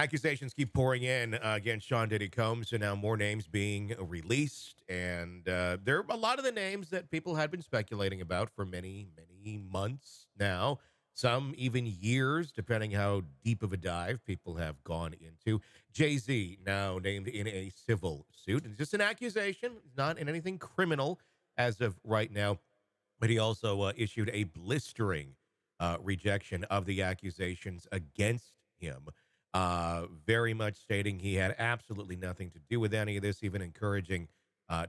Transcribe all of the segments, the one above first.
Accusations keep pouring in against Sean Diddy Combs, and now more names being released. And there are a lot of the names that people had been speculating about for many, many months now, some even years, depending how deep of a dive people have gone into. Jay-Z now named in a civil suit. It's just an accusation, not in anything criminal as of right now. But he also issued a blistering rejection of the accusations against him, very much stating he had absolutely nothing to do with any of this, even encouraging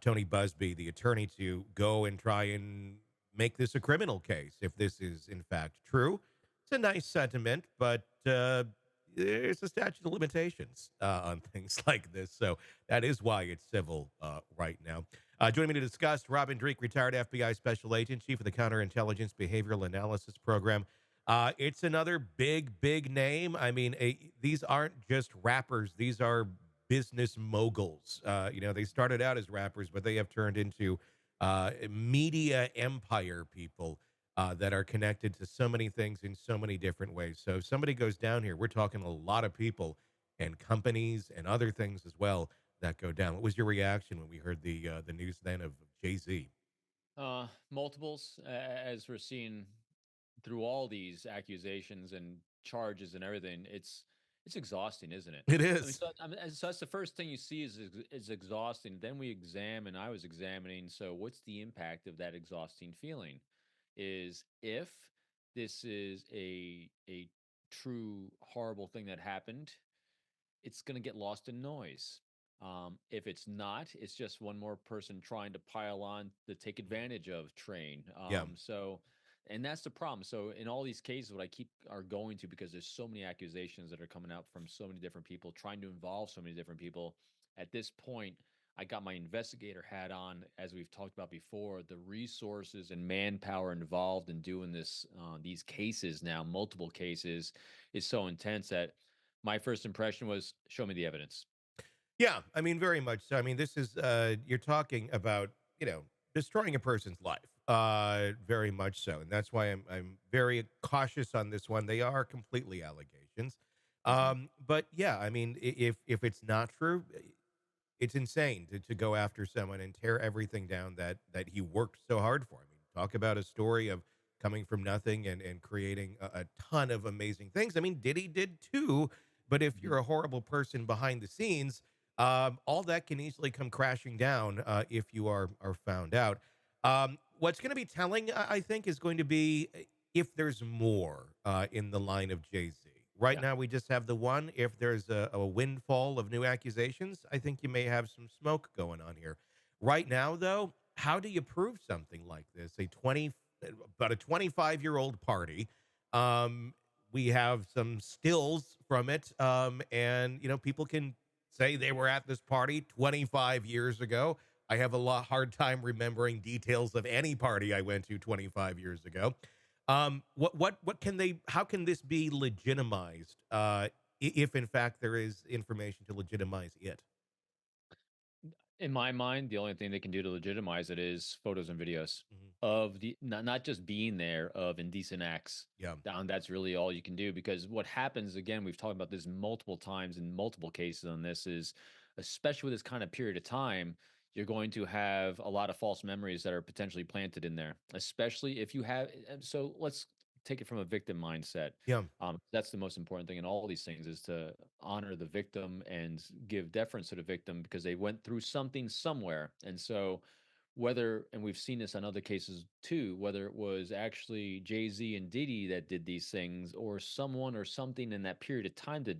Tony Busby, the attorney, to go and try and make this a criminal case if this is in fact true. It's a nice sentiment, but there's a statute of limitations on things like this. So that is why it's civil right now. Joining me to discuss, Robin Dreeke, retired FBI special agent, chief of the Counterintelligence Behavioral Analysis Program. It's another big, big name. I mean, these aren't just rappers; these are business moguls. They started out as rappers, but they have turned into media empire people that are connected to so many things in so many different ways. So, if somebody goes down here, we're talking a lot of people and companies and other things as well that go down. What was your reaction when we heard the news then of Jay Z? Multiples, as we're seeing through all these accusations and charges and everything. It's exhausting, isn't it? It I mean, is. so that's the first thing you see is exhausting. Then we examine. I was examining. So what's the impact of that exhausting feeling? Is if this is a true horrible thing that happened, it's going to get lost in noise. If it's not, it's just one more person trying to pile on to take advantage of train. Yeah. And that's the problem. So in all these cases, what I keep are going to because there's so many accusations that are coming out from so many different people, trying to involve so many different people. At this point, I got my investigator hat on, as we've talked about before. The resources and manpower involved in doing these cases now, multiple cases, is so intense that my first impression was, "Show me the evidence." Yeah, I mean, very much so. I mean, this is you're talking about, destroying a person's life. Very much so. And that's why I'm very cautious on this one. They are completely allegations. Mhm. But yeah, I mean, if it's not true, it's insane to go after someone and tear everything down that he worked so hard for. I mean, talk about a story of coming from nothing and creating a ton of amazing things. I mean, Diddy did too, but if you're Mhm. a horrible person behind the scenes, all that can easily come crashing down if you are found out. What's going to be telling, I think, is going to be if there's more in the line of Jay Z. Right Yeah. now, we just have the one. If there's a windfall of new accusations, I think you may have some smoke going on here. Right now, though, how do you prove something like this? About a 25-year-old party. Um, we have some stills from it, and people can say they were at this party 25 years ago. I have a lot hard time remembering details of any party I went to 25 years ago. What can they? How can this be legitimized? If in fact there is information to legitimize it. In my mind, the only thing they can do to legitimize it is photos and videos Mhm. of the not just being there of indecent acts. Yeah, Down, that's really all you can do because what happens again, we've talked about this multiple times in multiple cases on this is especially with this kind of period of time, you're going to have a lot of false memories that are potentially planted in there, especially if you have so let's take it from a victim mindset. yeah, That's the most important thing in all these things is to honor the victim and give deference to the victim because they went through something somewhere. And so, whether, and we've seen this on other cases too, whether it was actually Jay Z and Diddy that did these things, or someone or something in that period of time that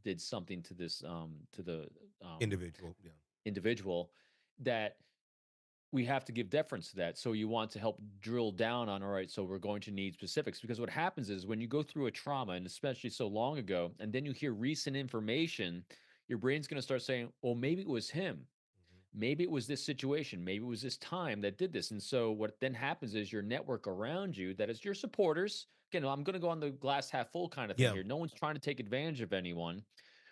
did something to this to the um, individual. Yeah, individual, that we have to give deference to that. So you want to help drill down on, all right, so we're going to need specifics because what happens is when you go through a trauma, and especially so long ago, and then you hear recent information, your brain's going to start saying, well, maybe it was him. hmm, Maybe it was this situation. Maybe it was this time that did this. And so what then happens is your network around you, that is your supporters. Again, I'm going to go on the glass half full kind of thing yeah, here. No one's trying to take advantage of anyone.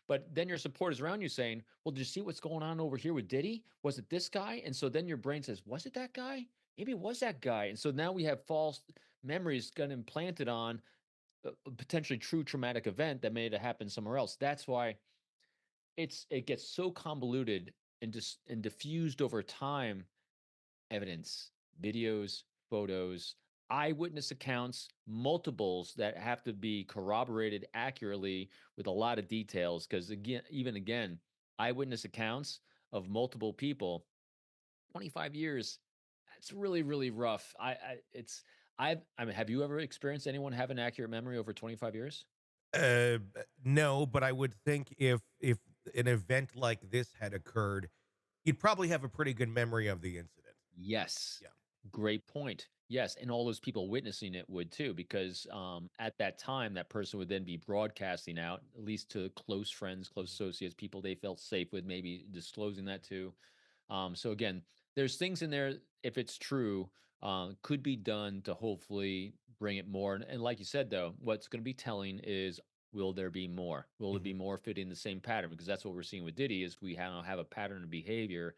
But then your supporters around you saying, well, did you see what's going on over here with Diddy? Was it this guy? And so then your brain says, was it that guy? Maybe it was that guy. And so now we have false memories got implanted on a potentially true traumatic event that made it happen somewhere else. That's why it gets so convoluted and just and diffused over time. Evidence, videos, photos, eyewitness accounts, multiples that have to be corroborated accurately with a lot of details. Because again, even again, eyewitness accounts of multiple people, 25 years. It's really, really rough. I mean, have you ever experienced anyone have an accurate memory over 25 years? No, but I would think if an event like this had occurred, you'd probably have a pretty good memory of the incident. Yes. Yeah. Great point. Yes, and all those people witnessing it would too, because at that time, that person would then be broadcasting out, at least to close friends, close Mhm. associates, people they felt safe with, maybe disclosing that to. So again, there's things in there, if it's true, could be done to hopefully bring it more. And like you said, though, what's going to be telling is, will there be more? Will it be Mhm. more fitting the same pattern? Because that's what we're seeing with Diddy is we have a pattern of behavior.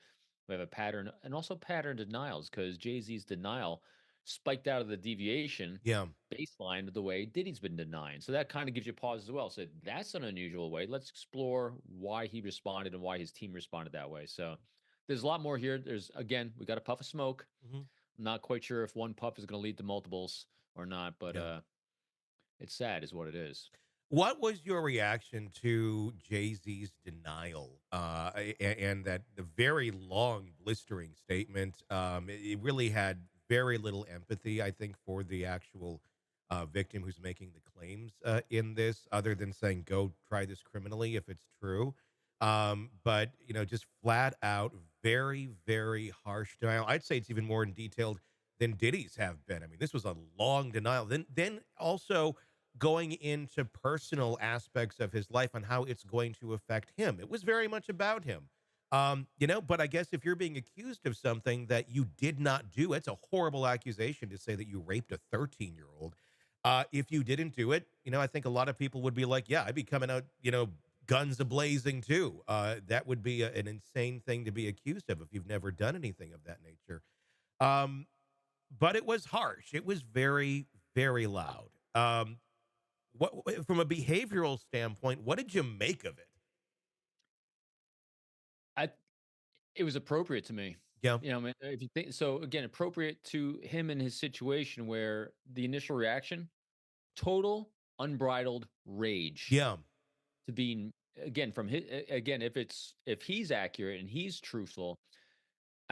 We have a pattern and also pattern denials because Jay Z's denial spiked out of the deviation Yeah. baseline of the way Diddy's been denying. So that kind of gives you pause as well. So that's an unusual way. Let's explore why he responded and why his team responded that way. So there's a lot more here. There's again, we got a puff of smoke. Mhm. I'm not quite sure if one puff is going to lead to multiples or not, but Yeah. it's sad, is what it is. What was your reaction to Jay-Z's denial, and that the very long, blistering statement? It really had very little empathy, I think, for the actual victim who's making the claims in this, other than saying, "Go try this criminally if it's true." But just flat out, very, very harsh denial. I'd say it's even more in detailed than Diddy's have been. I mean, this was a long denial. Then also going into personal aspects of his life on how it's going to affect him. It was very much about him. But I guess if you're being accused of something that you did not do, it's a horrible accusation to say that you raped a 13-year-old. If you didn't do it, I think a lot of people would be like, yeah, I'd be coming out, guns ablazing too. That would be an insane thing to be accused of if you've never done anything of that nature. Um, but it was harsh. It was very, very loud. From a behavioral standpoint, what did you make of it? I It was appropriate to me. Yeah. I mean, if you think so, again, appropriate to him and his situation where the initial reaction, total unbridled rage Yeah. to being again from his again, if he's accurate and he's truthful.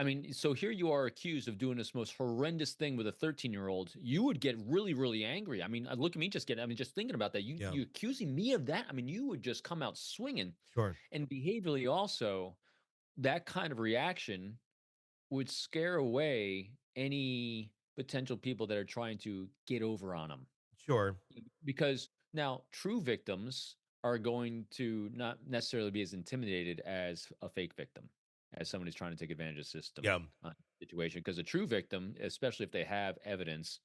I mean, so here you are accused of doing this most horrendous thing with a 13-year-old. You would get really, really angry. I mean, look at me just getting. I mean, just thinking about that. You Yeah. you accusing me of that? I mean, you would just come out swinging. Sure. And behaviorally, also, that kind of reaction would scare away any potential people that are trying to get over on him. Sure. Because now true victims are going to not necessarily be as intimidated as a fake victim, as someone who's trying to take advantage of the system Yeah. situation. Because a true victim, especially if they have evidence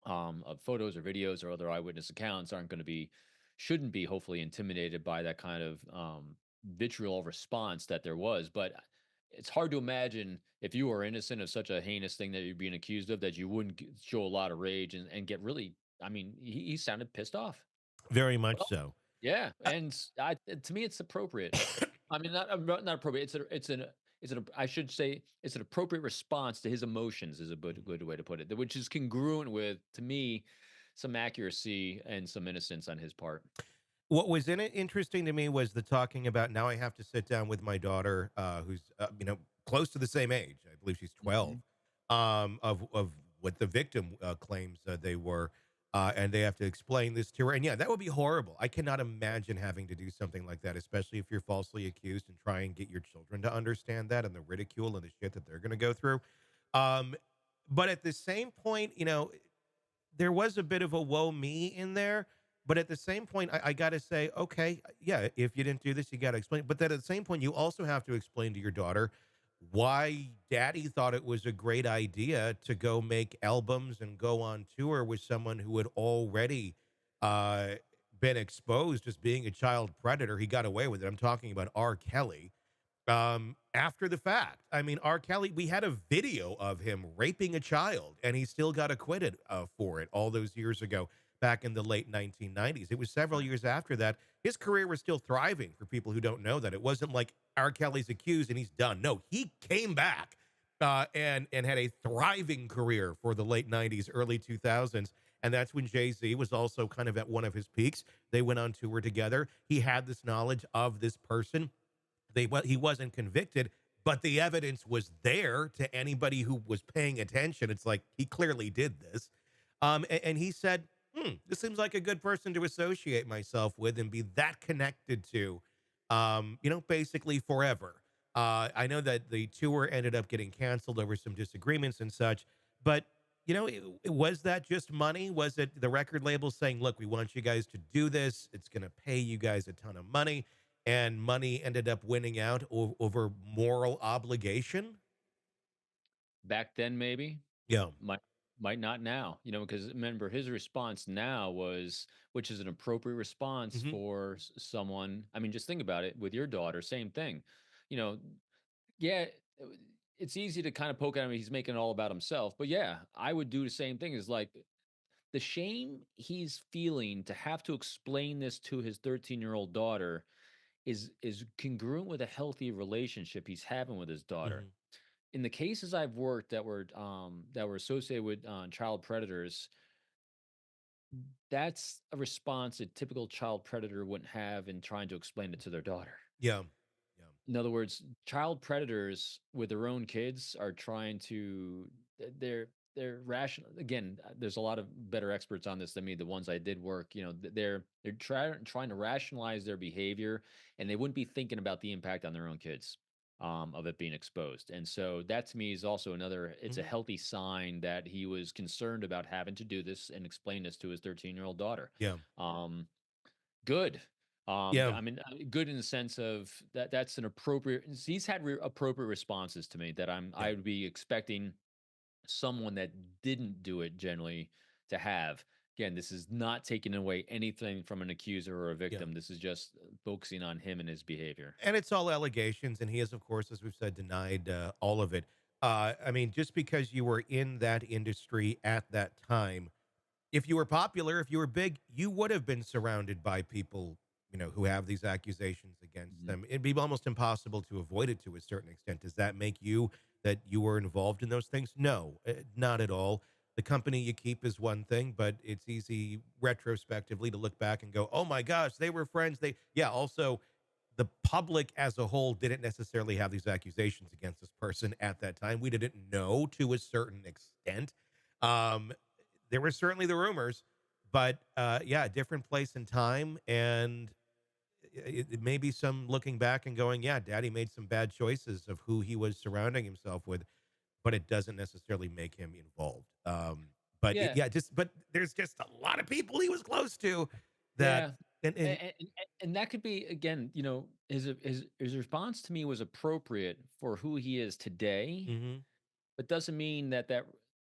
of photos or videos or other eyewitness accounts, aren't going to be, shouldn't be, hopefully intimidated by that kind of vitriol response that there was. But it's hard to imagine if you were innocent of such a heinous thing that you're being accused of that you wouldn't show a lot of rage and get really. I mean, he sounded pissed off. Very much Well, so. yeah, and to me, it's appropriate. I mean, not appropriate. It's an I should say it's an appropriate response to his emotions is a good way to put it, which is congruent with, to me, some accuracy and some innocence on his part. What was in it interesting to me was the talking about now I have to sit down with my daughter, who's close to the same age. I believe she's 12. Mhm. Of what the victim claims they were, and they have to explain this to her. And yeah, that would be horrible. I cannot imagine having to do something like that, especially if you're falsely accused and try and get your children to understand that and the ridicule and the shit that they're going to go through. Um, but at the same point, there was a bit of a woe me in there. But at the same point, I got to say, okay, yeah, if you didn't do this, you got to explain. But then at the same point, you also have to explain to your daughter why daddy thought it was a great idea to go make albums and go on tour with someone who had already uh, been exposed as being a child predator. He got away with it. I'm talking about R. Kelly after the fact. I mean, R. Kelly, we had a video of him raping a child and he still got acquitted for it all those years ago. back in the late 1990s. It was several Right. years after that. His career was still thriving for people who don't know that. It wasn't like R. Kelly's accused and he's done. No, he came back and had a thriving career for the late 90s, early 2000s. And that's when Jay Z was also kind of at one of his peaks. They went on tour together. He had this knowledge of this person. He wasn't convicted, but the evidence was there to anybody who was paying attention. It's like he clearly did this. And he said, this seems like a good person to associate myself with and be that connected to, basically forever. I know that the tour ended up getting canceled over some disagreements and such, but was that just money? Was it the record label saying, look, we want you guys to do this? It's going to pay you guys a ton of money. And money ended up winning out over moral obligation. Back then, maybe Yeah. might might not now. Because remember his response now was, which is an appropriate response Hmm. for someone. I mean, just think about it with your daughter. Same thing. You know, yeah, it's easy to kind of poke at him. He's making it all about himself. But yeah, I would do the same thing. Is like the shame he's feeling to have to explain this to his 13-year-old daughter is congruent with a healthy relationship he's having with his daughter. Hmm. In the cases I've worked that were associated with child predators, that's a response a typical child predator wouldn't have in trying to explain it to their daughter. Yeah. Yeah. In other words, child predators with their own kids are trying to they're rational. Again, there's a lot of better experts on this than me. The ones I did work, they're trying to rationalize their behavior, and they wouldn't be thinking about the impact on their own kids of it being exposed. And so that to me is also another. It's a Hmm. healthy sign that he was concerned about having to do this and explain this to his 13-year-old daughter. Yeah. Um, Good. Yeah. I mean, good in the sense of that's an appropriate he's had appropriate responses to me that Yeah. I would be expecting someone that didn't do it generally to have. Again, this is not taking away anything from an accuser or a Yeah. victim. This is just focusing on him and his behavior. And it's all allegations, and he has, of course, as we've said, denied all of it. I mean, just because you were in that industry at that time, if you were popular, if you were big, you would have been surrounded by people, who have these accusations against Mhm. them. It'd be almost impossible to avoid it to a certain extent. Does that make you that you were involved in those things? No, not at all. The company you keep is one thing, but it's easy retrospectively to look back and go, "Oh my gosh, they were friends." Yeah. Also, the public as a whole didn't necessarily have these accusations against this person at that time. We didn't know to a certain extent. Um, there were certainly the rumors, but yeah, different place and time, and it may be some looking back and going, yeah, Daddy made some bad choices of who he was surrounding himself with, but it doesn't necessarily make him involved. Yeah, Yeah, but there's just a lot of people he was close to that, yeah, and and that could be again, his response to me was appropriate for who he is today. mhm, But doesn't mean that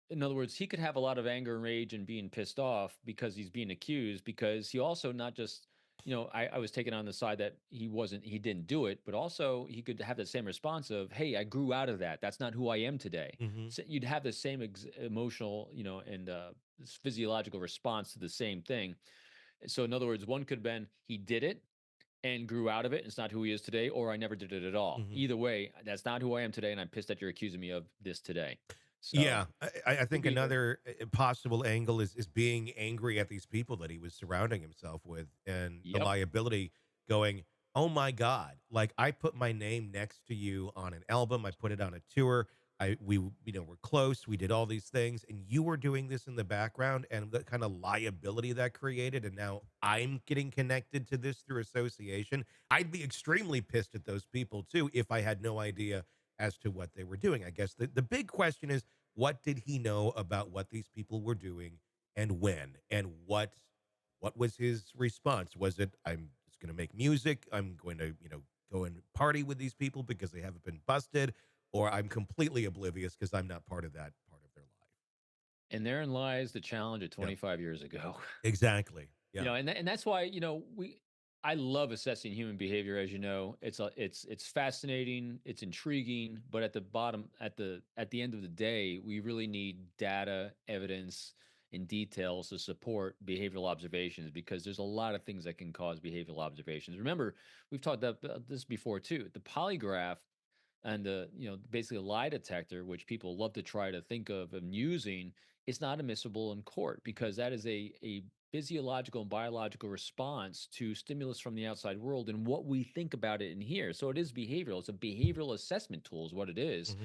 in other words, he could have a lot of anger and rage and being pissed off because he's being accused, because he also not just, I was taken on the side that he didn't do it, but also he could have the same response of, hey, I grew out of that. That's not who I am today. mhm, So you'd have the same emotional, and physiological response to the same thing. So in other words, one could have been he did it and grew out of it. It's not who he is today, or I never did it at all. mhm. Either way, that's not who I am today, and I'm pissed that you're accusing me of this today. So Yeah, I could think be, another possible angle is being angry at these people that he was surrounding himself with, and the yep. liability going, "Oh my god, like, I put my name next to you on an album, I put it on a tour, we're close, we did all these things, and you were doing this in the background, and the kinda liability that created, and now I'm getting connected to this through association." I'd be extremely pissed at those people too if I had no idea as to what they were doing. I guess the big question is, what did he know about what these people were doing and when? And what was his response? Was it, I'm just going to make music, I'm going to, go and party with these people because they haven't been busted, or I'm completely oblivious because I'm not part of that part of their life? And therein lies the challenge of Yeah, 25 years ago. exactly. Yeah. And that's why, we I love assessing human behavior. As you know, it's fascinating, it's intriguing, but at the end of the day, we really need data, evidence, in details to support behavioral observations, because there's a lot of things that can cause behavioral observations. Remember, we've talked about this before too. The polygraph and the, basically a lie detector, which people love to try to think of and using, is not admissible in court because that is a physiological and biological response to stimulus from the outside world and what we think about it in here. So it is behavioral. It's a behavioral assessment tool is what it is.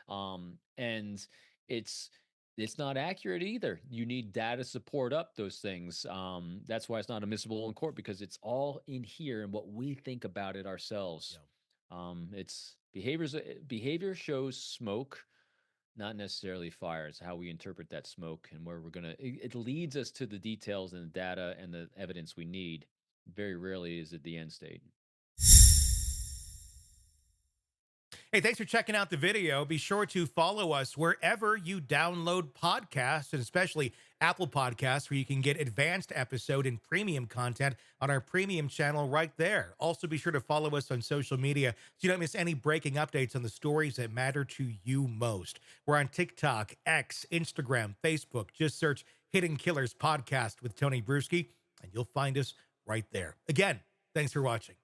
Mhm. And it's it's not accurate either. You need data to support up those things. That's why it's not admissible in court, because it's all in here and what we think about it ourselves. Yeah. It's behavior shows smoke, not necessarily fire. It's how we interpret that smoke and where we're gonna. It leads us to the details and the data and the evidence we need. Very rarely is it the end state. Hey, thanks for checking out the video. Be sure to follow us wherever you download podcasts, and especially Apple Podcasts, where you can get advanced episode and premium content on our premium channel right there. Also, be sure to follow us on social media so you don't miss any breaking updates on the stories that matter to you most. We're on TikTok, X, Instagram, Facebook. Just search Hidden Killers Podcast with Tony Bruschi, and you'll find us right there. Again, thanks for watching.